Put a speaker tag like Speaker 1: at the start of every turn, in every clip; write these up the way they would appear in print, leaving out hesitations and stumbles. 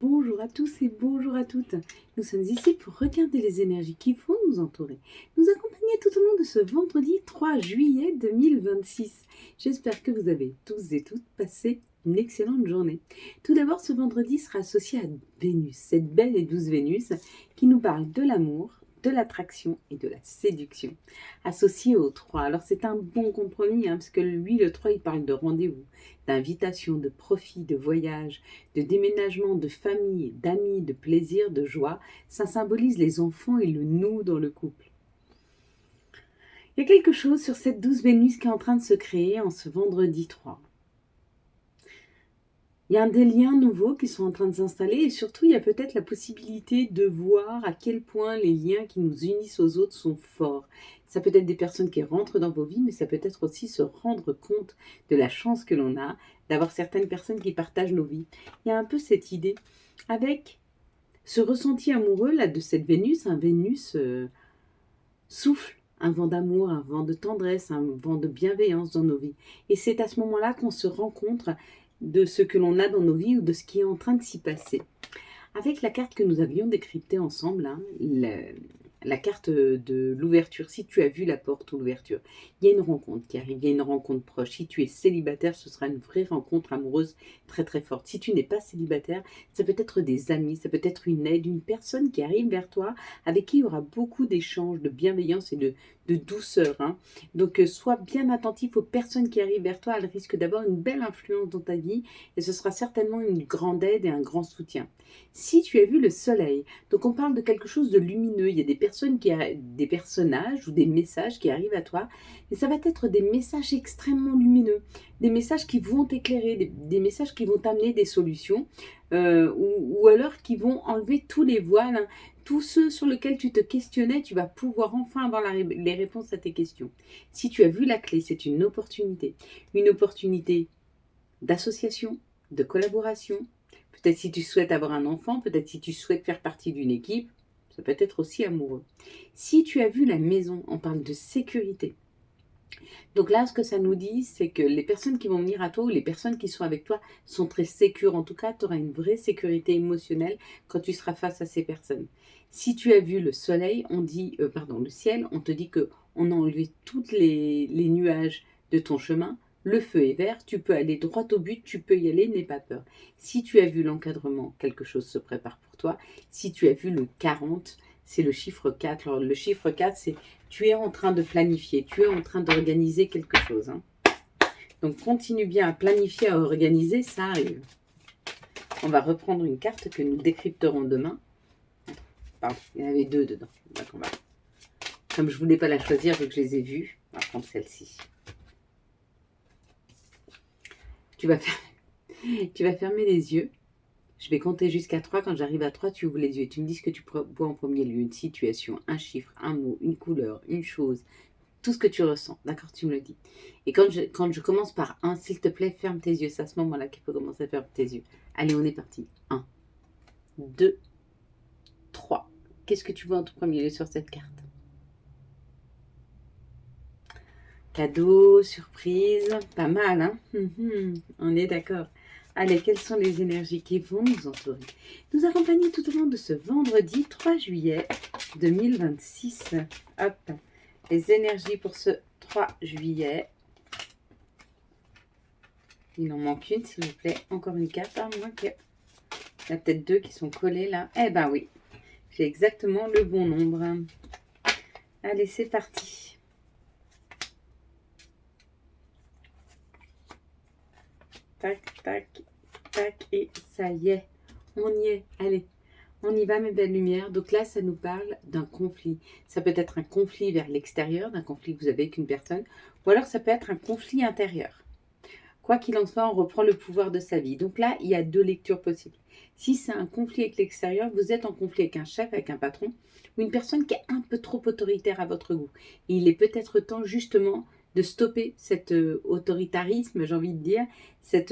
Speaker 1: Bonjour à tous et bonjour à toutes. Nous sommes ici pour regarder les énergies qui vont nous entourer, nous accompagner tout au long de ce vendredi 3 juillet 2026. J'espère que vous avez tous et toutes passé une excellente journée. Tout d'abord, ce vendredi sera associé à Vénus, cette belle et douce Vénus qui nous parle de l'amour, de l'attraction et de la séduction, associé au 3. Alors c'est un bon compromis, parce que lui, le 3, il parle de rendez-vous, d'invitation, de profit, de voyage, de déménagement, de famille, d'amis, de plaisir, de joie. Ça symbolise les enfants et le nous dans le couple. Il y a quelque chose sur cette douce Vénus qui est en train de se créer en ce vendredi 3. Il y a des liens nouveaux qui sont en train de s'installer et surtout, il y a peut-être la possibilité de voir à quel point les liens qui nous unissent aux autres sont forts. Ça peut être des personnes qui rentrent dans vos vies, mais ça peut être aussi se rendre compte de la chance que l'on a d'avoir certaines personnes qui partagent nos vies. Il y a un peu cette idée avec ce ressenti amoureux là de cette Vénus, un Vénus souffle un vent d'amour, un vent de tendresse, un vent de bienveillance dans nos vies. Et c'est à ce moment-là qu'on se rencontre de ce que l'on a dans nos vies ou de ce qui est en train de s'y passer. Avec la carte que nous avions décryptée ensemble, la carte de l'ouverture, si tu as vu la porte ou l'ouverture, il y a une rencontre qui arrive, il y a une rencontre proche. Si tu es célibataire, ce sera une vraie rencontre amoureuse très très forte. Si tu n'es pas célibataire, ça peut être des amis, ça peut être une aide, une personne qui arrive vers toi, avec qui il y aura beaucoup d'échanges, de bienveillance et de douceur. Donc sois bien attentif aux personnes qui arrivent vers toi, elles risquent d'avoir une belle influence dans ta vie et ce sera certainement une grande aide et un grand soutien. Si tu as vu le soleil, donc on parle de quelque chose de lumineux, il y a des des personnages ou des messages qui arrivent à toi, et ça va être des messages extrêmement lumineux, des messages qui vont t'éclairer, des messages qui vont t'amener des solutions, ou alors qui vont enlever tous les voiles, tous ceux sur lesquels tu te questionnais, tu vas pouvoir enfin avoir les réponses à tes questions. Si tu as vu la clé, c'est une opportunité d'association, de collaboration. Peut-être si tu souhaites avoir un enfant, peut-être si tu souhaites faire partie d'une équipe, ça peut être aussi amoureux. Si tu as vu la maison, on parle de sécurité. Donc là, ce que ça nous dit, c'est que les personnes qui vont venir à toi ou les personnes qui sont avec toi sont très sécures. En tout cas, tu auras une vraie sécurité émotionnelle quand tu seras face à ces personnes. Si tu as vu le soleil, le ciel, on te dit que on a enlevé toutes les nuages de ton chemin. Le feu est vert, tu peux aller droit au but, tu peux y aller, n'aie pas peur. Si tu as vu l'encadrement, quelque chose se prépare pour toi. Si tu as vu le 40, c'est le chiffre 4. Alors, le chiffre 4, c'est tu es en train de planifier, tu es en train d'organiser quelque chose. Donc, continue bien à planifier, à organiser, ça arrive. On va reprendre une carte que nous décrypterons demain. Pardon, il y en avait deux dedans. Donc, comme je ne voulais pas la choisir, vu que je les ai vues, on va prendre celle-ci. Tu vas fermer les yeux. Je vais compter jusqu'à 3. Quand j'arrive à 3, tu ouvres les yeux. Tu me dis ce que tu vois en premier lieu. Une situation, un chiffre, un mot, une couleur, une chose. Tout ce que tu ressens. D'accord, tu me le dis. Et quand je commence par 1, s'il te plaît, ferme tes yeux. C'est à ce moment-là qu'il faut commencer à fermer tes yeux. Allez, on est parti. 1, 2, 3. Qu'est-ce que tu vois en tout premier lieu sur cette carte? Cadeau, surprise, pas mal, hein? On est d'accord. Allez, quelles sont les énergies qui vont nous entourer, nous accompagner tout au long de ce vendredi 3 juillet 2026? Hop, les énergies pour ce 3 juillet. Il en manque une, s'il vous plaît. Encore une carte, à moins que... Il y a peut-être deux qui sont collées là. Eh ben oui, j'ai exactement le bon nombre. Allez, c'est parti. Tac, tac, tac, et ça y est, on y est, allez, on y va mes belles lumières. Donc là, ça nous parle d'un conflit. Ça peut être un conflit vers l'extérieur, d'un conflit que vous avez avec une personne, ou alors ça peut être un conflit intérieur. Quoi qu'il en soit, on reprend le pouvoir de sa vie. Donc là, il y a deux lectures possibles. Si c'est un conflit avec l'extérieur, vous êtes en conflit avec un chef, avec un patron, ou une personne qui est un peu trop autoritaire à votre goût. Et il est peut-être temps justement de stopper cet autoritarisme, j'ai envie de dire, cette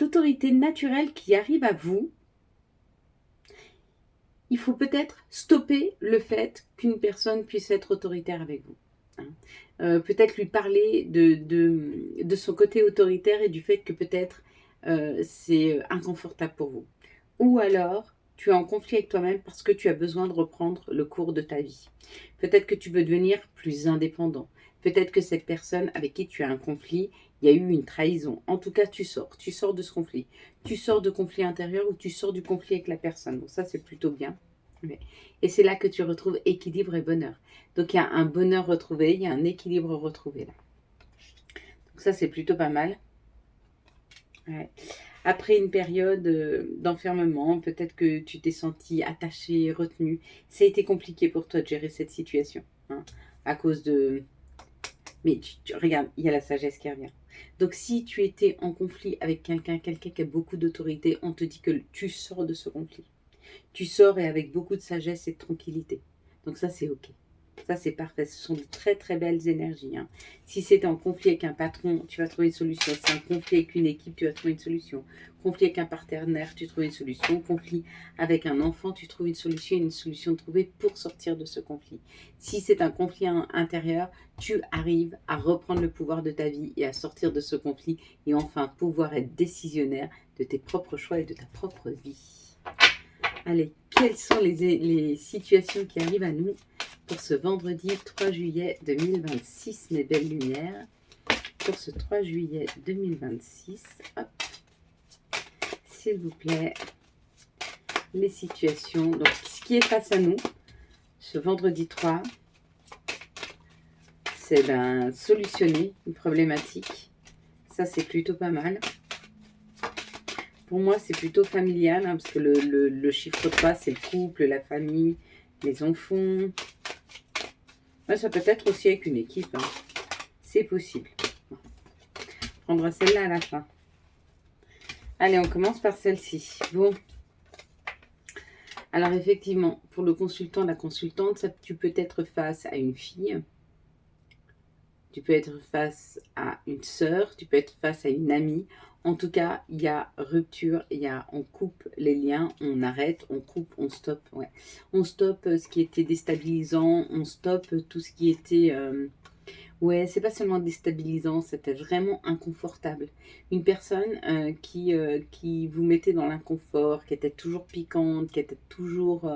Speaker 1: autorité naturelle qui arrive à vous. Il faut peut-être stopper le fait qu'une personne puisse être autoritaire avec vous. hein. Peut-être lui parler de son côté autoritaire et du fait que peut-être c'est inconfortable pour vous. Ou alors, tu es en conflit avec toi-même parce que tu as besoin de reprendre le cours de ta vie. Peut-être que tu veux devenir plus indépendant. Peut-être que cette personne avec qui tu as un conflit, il y a eu une trahison. En tout cas, tu sors de ce conflit. Tu sors de conflit intérieur ou tu sors du conflit avec la personne. Donc ça, c'est plutôt bien. Ouais. Et c'est là que tu retrouves équilibre et bonheur. Donc il y a un bonheur retrouvé, il y a un équilibre retrouvé là. Donc ça, c'est plutôt pas mal. Ouais. Après une période d'enfermement, peut-être que tu t'es senti attaché, retenu. Ça a été compliqué pour toi de gérer cette situation, hein, à cause de... Mais regarde, il y a la sagesse qui revient. Donc si tu étais en conflit avec quelqu'un qui a beaucoup d'autorité, on te dit que tu sors de ce conflit. Tu sors et avec beaucoup de sagesse et de tranquillité. Donc ça, c'est OK. Ça, c'est parfait. Ce sont de très, très belles énergies, hein. Si c'est en conflit avec un patron, tu vas trouver une solution. Si c'est un conflit avec une équipe, tu vas trouver une solution. Conflit avec un partenaire, tu trouves une solution. Conflit avec un enfant, tu trouves une solution trouvée pour sortir de ce conflit. Si c'est un conflit intérieur, tu arrives à reprendre le pouvoir de ta vie et à sortir de ce conflit et enfin pouvoir être décisionnaire de tes propres choix et de ta propre vie. Allez, quelles sont les situations qui arrivent à nous pour ce vendredi 3 juillet 2026, mes belles lumières? Pour ce 3 juillet 2026, hop, s'il vous plaît, les situations. Donc, ce qui est face à nous, ce vendredi 3, c'est solutionner une problématique. Ça, c'est plutôt pas mal. Pour moi, c'est plutôt familial, hein, parce que le chiffre 3, c'est le couple, la famille, les enfants. Ouais, ça peut être aussi avec une équipe, hein. C'est possible. On prendra celle-là à la fin. Allez, on commence par celle-ci. Bon. Alors, effectivement, pour le consultant, la consultante, ça, tu peux être face à une fille. Tu peux être face à une sœur. Tu peux être face à une amie. En tout cas, il y a rupture, on coupe les liens, on arrête, on coupe, on stoppe. Ouais. On stoppe ce qui était déstabilisant, on stoppe tout ce qui était... ouais, c'est pas seulement déstabilisant, c'était vraiment inconfortable. Une personne qui vous mettait dans l'inconfort, qui était toujours piquante, qui était toujours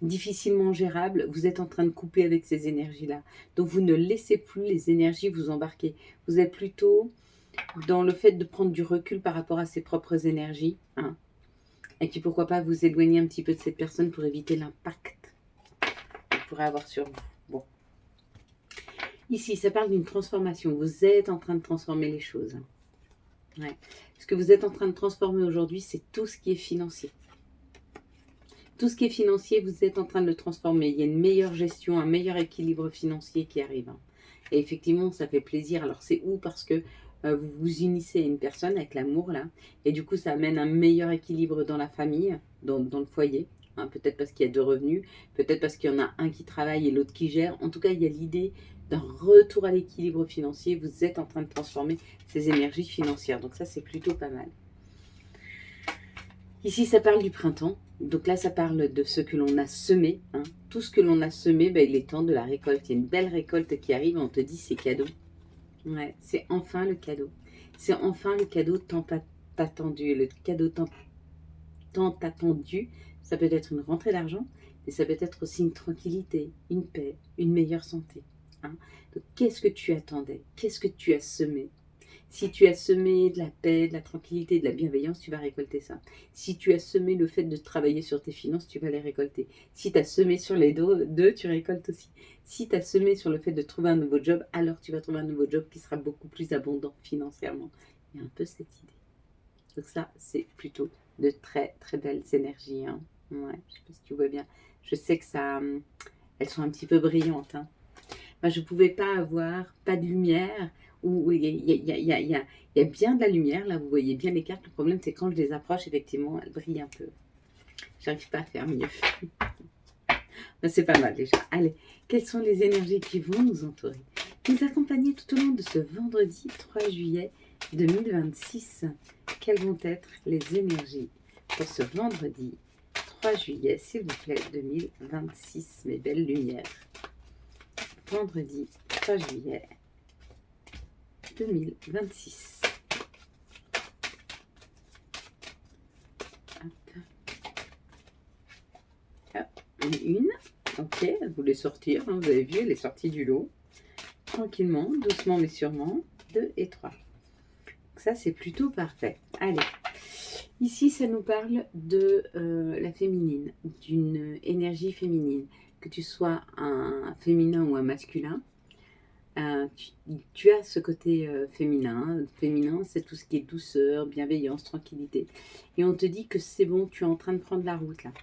Speaker 1: difficilement gérable, vous êtes en train de couper avec ces énergies-là. Donc vous ne laissez plus les énergies vous embarquer. Vous êtes plutôt dans le fait de prendre du recul par rapport à ses propres énergies, hein, et puis pourquoi pas vous éloigner un petit peu de cette personne pour éviter l'impact qu'elle pourrait avoir sur vous. Bon. Ici, ça parle d'une transformation. Vous êtes en train de transformer les choses. Ouais. Ce que vous êtes en train de transformer aujourd'hui, c'est tout ce qui est financier. Tout ce qui est financier, vous êtes en train de le transformer. Il y a une meilleure gestion, un meilleur équilibre financier qui arrive, hein. Et effectivement, ça fait plaisir. Alors, c'est où? Parce que vous vous unissez à une personne avec l'amour, là. Et du coup, ça amène un meilleur équilibre dans la famille, dans le foyer. Hein, peut-être parce qu'il y a deux revenus, peut-être parce qu'il y en a un qui travaille et l'autre qui gère. En tout cas, il y a l'idée d'un retour à l'équilibre financier. Vous êtes en train de transformer ces énergies financières. Donc ça, c'est plutôt pas mal. Ici, ça parle du printemps. Donc là, ça parle de ce que l'on a semé, hein. Tout ce que l'on a semé, ben, il est temps de la récolte. Il y a une belle récolte qui arrive. On te dit c'est cadeau. Ouais, c'est enfin le cadeau. C'est enfin le cadeau tant attendu. Le cadeau tant attendu. Ça peut être une rentrée d'argent, mais ça peut être aussi une tranquillité, une paix, une meilleure santé, hein. Donc, qu'est-ce que tu attendais? Qu'est-ce que tu as semé? Si tu as semé de la paix, de la tranquillité, de la bienveillance, tu vas récolter ça. Si tu as semé le fait de travailler sur tes finances, tu vas les récolter. Si tu as semé sur les deux, tu récoltes aussi. Si tu as semé sur le fait de trouver un nouveau job, alors tu vas trouver un nouveau job qui sera beaucoup plus abondant financièrement. Il y a un peu cette idée. Donc ça, c'est plutôt de très très belles énergies, hein. Ouais, je sais pas si tu vois bien. Je sais que ça, elles sont un petit peu brillantes, hein. Moi, je ne pouvais pas avoir pas de lumière, ou il y a bien de la lumière, là, vous voyez bien les cartes. Le problème, c'est quand je les approche, effectivement, elles brillent un peu. J'arrive pas à faire mieux. Ben, c'est pas mal déjà. Allez, quelles sont les énergies qui vont nous entourer, nous accompagner tout au long de ce vendredi 3 juillet 2026? Quelles vont être les énergies pour ce vendredi 3 juillet, s'il vous plaît, 2026, mes belles lumières? vendredi 3 juillet 2026. Hop. Hop. Une. Ok, elle voulait sortir, hein, vous avez vu, elle est sortie du lot. Tranquillement, doucement mais sûrement. 2 et 3. Donc ça, c'est plutôt parfait. Allez. Ici, ça nous parle de la féminine, d'une énergie féminine. Que tu sois un féminin ou un masculin, tu as ce côté féminin. Féminin, c'est tout ce qui est douceur, bienveillance, tranquillité. Et on te dit que c'est bon, tu es en train de prendre la route là.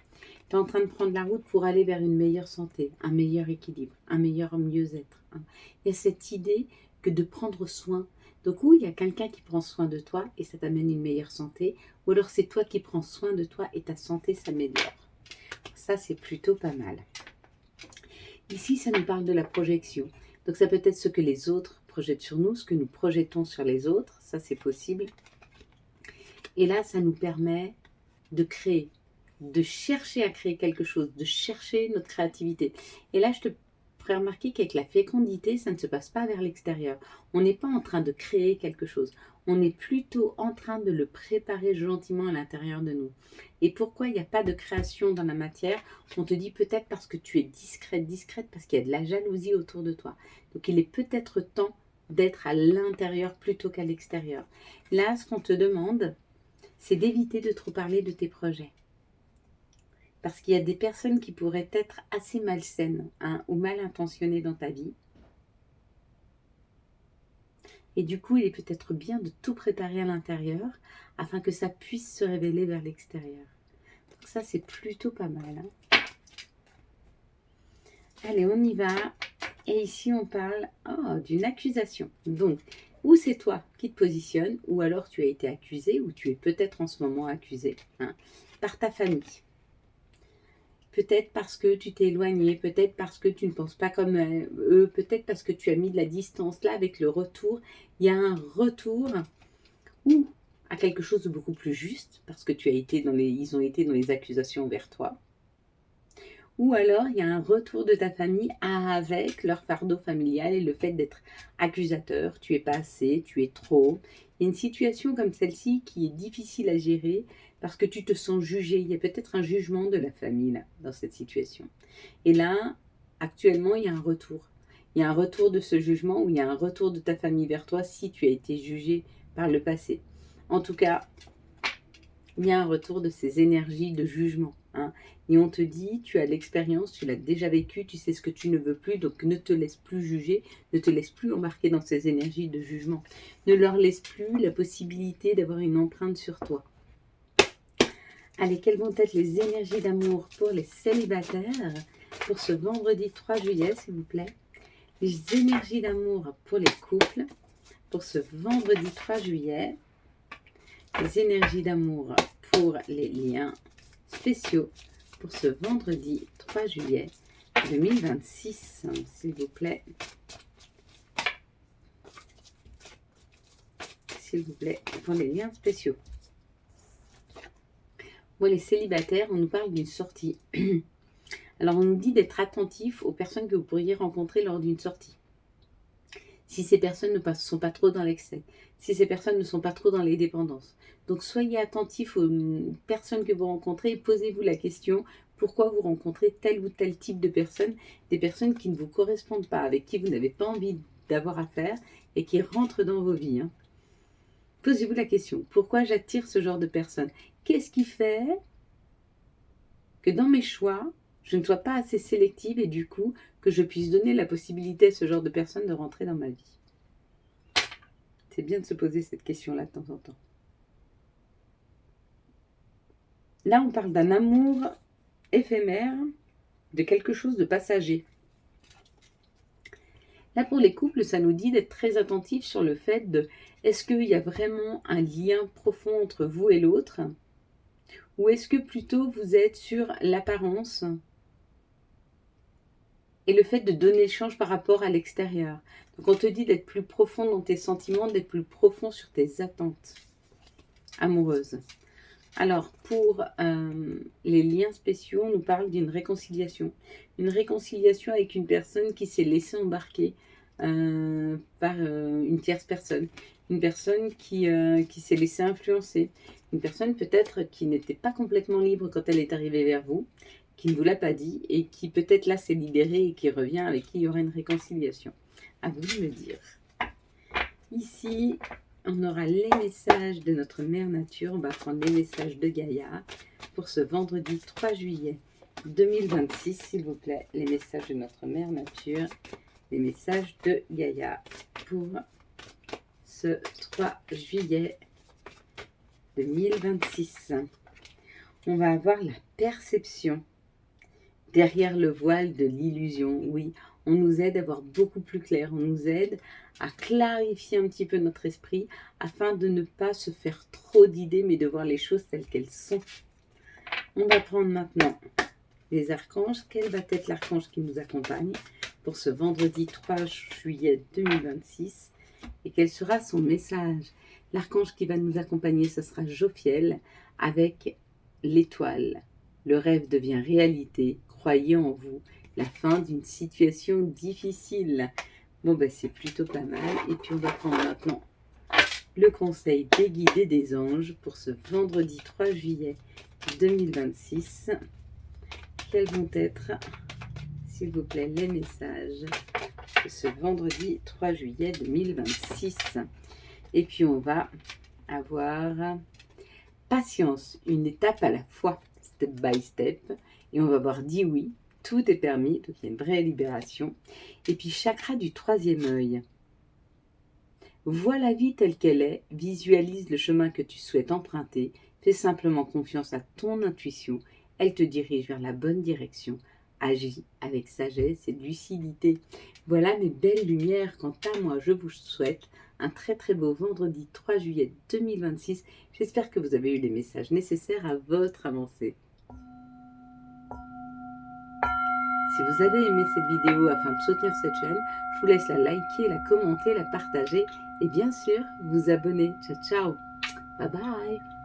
Speaker 1: Tu es en train de prendre la route pour aller vers une meilleure santé, un meilleur équilibre, un meilleur mieux-être. Hein. Il y a cette idée que de prendre soin. Donc oui, il y a quelqu'un qui prend soin de toi et ça t'amène une meilleure santé. Ou alors c'est toi qui prends soin de toi et ta santé s'améliore. Ça, c'est plutôt pas mal. Ici, ça nous parle de la projection. Donc ça peut être ce que les autres projettent sur nous, ce que nous projetons sur les autres. Ça, c'est possible. Et là, ça nous permet de créer, de chercher à créer quelque chose, de chercher notre créativité. Et là, je te ferai remarquer qu'avec la fécondité, ça ne se passe pas vers l'extérieur. On n'est pas en train de créer quelque chose. On est plutôt en train de le préparer gentiment à l'intérieur de nous. Et pourquoi il n'y a pas de création dans la matière? On te dit peut-être parce que tu es discrète parce qu'il y a de la jalousie autour de toi. Donc il est peut-être temps d'être à l'intérieur plutôt qu'à l'extérieur. Là, ce qu'on te demande, c'est d'éviter de trop parler de tes projets. Parce qu'il y a des personnes qui pourraient être assez malsaines ou mal intentionnées dans ta vie. Et du coup, il est peut-être bien de tout préparer à l'intérieur afin que ça puisse se révéler vers l'extérieur. Donc ça, c'est plutôt pas mal. Hein. Allez, on y va. Et ici, on parle d'une accusation. Donc, ou c'est toi qui te positionnes, ou alors tu as été accusé, ou tu es peut-être en ce moment accusé par ta famille. Peut-être parce que tu t'es éloigné, peut-être parce que tu ne penses pas comme eux, peut-être parce que tu as mis de la distance. Là, avec le retour, il y a un retour ou à quelque chose de beaucoup plus juste, parce que ils ont été dans les accusations vers toi. Ou alors, il y a un retour de ta famille avec leur fardeau familial et le fait d'être accusateur. Tu es pas assez, tu es trop. Il y a une situation comme celle-ci qui est difficile à gérer parce que tu te sens jugé. Il y a peut-être un jugement de la famille là, dans cette situation. Et là, actuellement, il y a un retour. Il y a un retour de ce jugement ou il y a un retour de ta famille vers toi si tu as été jugé par le passé. En tout cas, il y a un retour de ces énergies de jugement. Hein. Et on te dit, tu as l'expérience, tu l'as déjà vécu, tu sais ce que tu ne veux plus, donc ne te laisse plus juger, ne te laisse plus embarquer dans ces énergies de jugement. Ne leur laisse plus la possibilité d'avoir une empreinte sur toi. Allez, quelles vont être les énergies d'amour pour les célibataires pour ce vendredi 3 juillet, s'il vous plaît? Les énergies d'amour pour les couples pour ce vendredi 3 juillet. Les énergies d'amour pour les liens spéciaux pour ce vendredi 3 juillet 2026, s'il vous plaît. S'il vous plaît, pour les liens spéciaux. Moi, les célibataires, on nous parle d'une sortie. Alors, on nous dit d'être attentif aux personnes que vous pourriez rencontrer lors d'une sortie. Si ces personnes ne sont pas trop dans l'excès, si ces personnes ne sont pas trop dans les dépendances. Donc soyez attentifs aux personnes que vous rencontrez et posez-vous la question, pourquoi vous rencontrez tel ou tel type de personnes, des personnes qui ne vous correspondent pas, avec qui vous n'avez pas envie d'avoir affaire et qui rentrent dans vos vies. Hein. Posez-vous la question, pourquoi j'attire ce genre de personnes? Qu'est-ce qui fait que dans mes choix, je ne sois pas assez sélective et du coup, que je puisse donner la possibilité à ce genre de personnes de rentrer dans ma vie. C'est bien de se poser cette question-là de temps en temps. Là, on parle d'un amour éphémère, de quelque chose de passager. Là, pour les couples, ça nous dit d'être très attentifs sur le fait de est-ce qu'il y a vraiment un lien profond entre vous et l'autre? Ou est-ce que plutôt vous êtes sur l'apparence et le fait de donner le change par rapport à l'extérieur. Donc on te dit d'être plus profond dans tes sentiments, d'être plus profond sur tes attentes amoureuses. Alors, pour les liens spéciaux, on nous parle d'une réconciliation. Une réconciliation avec une personne qui s'est laissée embarquer par une tierce personne. Une personne qui s'est laissée influencer. Une personne peut-être qui n'était pas complètement libre quand elle est arrivée vers vous, qui ne vous l'a pas dit et qui peut-être là s'est libérée et qui revient, avec qui il y aura une réconciliation. À vous de me dire. Ici, on aura les messages de notre mère nature. On va prendre les messages de Gaïa pour ce vendredi 3 juillet 2026, s'il vous plaît. Les messages de notre mère nature, les messages de Gaïa pour ce 3 juillet 2026. On va avoir la perception derrière le voile de l'illusion. Oui, on nous aide à voir beaucoup plus clair, on nous aide à clarifier un petit peu notre esprit afin de ne pas se faire trop d'idées, mais de voir les choses telles qu'elles sont. On va prendre maintenant les archanges. Quel va être l'archange qui nous accompagne pour ce vendredi 3 juillet 2026 et quel sera son message? L'archange qui va nous accompagner, ce sera Jophiel avec l'étoile. Le rêve devient réalité. Croyez en vous. La fin d'une situation difficile. Bon, ben c'est plutôt pas mal. Et puis, on va prendre maintenant le conseil des guides et des anges pour ce vendredi 3 juillet 2026. Quels vont être, s'il vous plaît, les messages de ce vendredi 3 juillet 2026? Et puis, on va avoir patience, une étape à la fois, step by step. Et on va voir dit oui, tout est permis, donc il y a une vraie libération. Et puis, chakra du troisième œil. Vois la vie telle qu'elle est, visualise le chemin que tu souhaites emprunter, fais simplement confiance à ton intuition, elle te dirige vers la bonne direction. Agis avec sagesse et lucidité. Voilà mes belles lumières. Quant à moi, je vous souhaite un très très beau vendredi 3 juillet 2026. J'espère que vous avez eu les messages nécessaires à votre avancée. Si vous avez aimé cette vidéo afin de soutenir cette chaîne, je vous laisse la liker, la commenter, la partager et bien sûr vous abonner. Ciao ciao, bye bye.